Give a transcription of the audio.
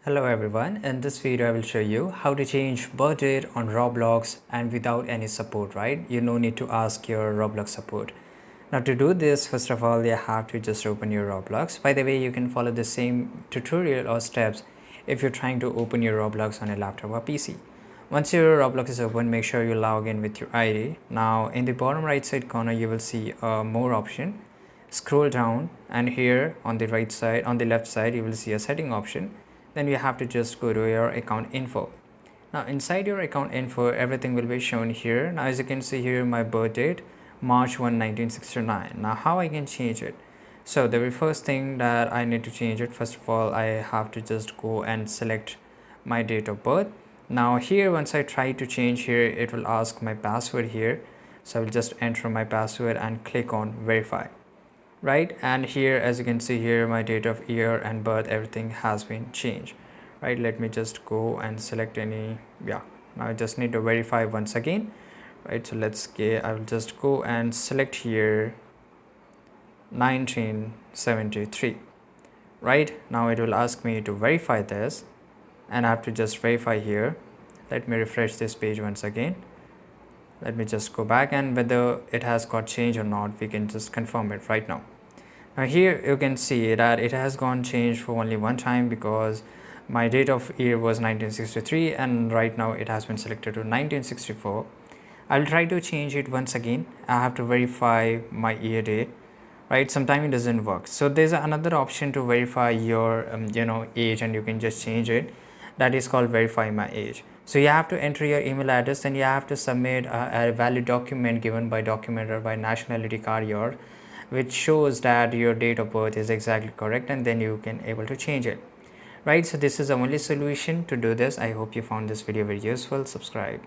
Hello everyone, in this video I will show you how to change birth date on Roblox and without any support, right? You no need to ask your Roblox support. Now to do this, first of all, you have to just open your Roblox. By the way, you can follow the same tutorial or steps if you're trying to open your Roblox on a laptop or PC. Once your Roblox is open, make sure you log in with your ID. Now in the bottom right side corner, you will see a more option. Scroll down and here on the right side, on the left side, you will see a setting option. Then you have to just go to your account info. Now inside your account info, everything will be shown here. Now as you can see here, my birth date March 1, 1969. Now how I can change it? So the very first thing that I need to change it, first of all, I have to just go and select my date of birth. Now here, once I try to change here, it will ask my password here. So I will just enter my password and click on verify. Right, and here as you can see here, my date of year and birth, everything has been changed. Right, let me just go and select any. Now I just need to verify once again. Right, so let's get, I will just go and select here 1973. Right, now it will ask me to verify this and I have to just verify here. Let me refresh this page once again. Let me just go back, and whether it has got changed or not, we can just confirm it right now. Now here you can see that it has gone changed for only one time because my date of year was 1963 and right now it has been selected to 1964. I'll try to change it once again. I have to verify my year date. Right, sometimes it doesn't work. So there's another option to verify your age, and you can just change it. That is called verify my age. So you have to enter your email address and you have to submit a valid document given by documenter by nationality card which shows that your date of birth is exactly correct, and then you can able to change it. Right, so this is the only solution to do this. I hope you found this video very useful. Subscribe.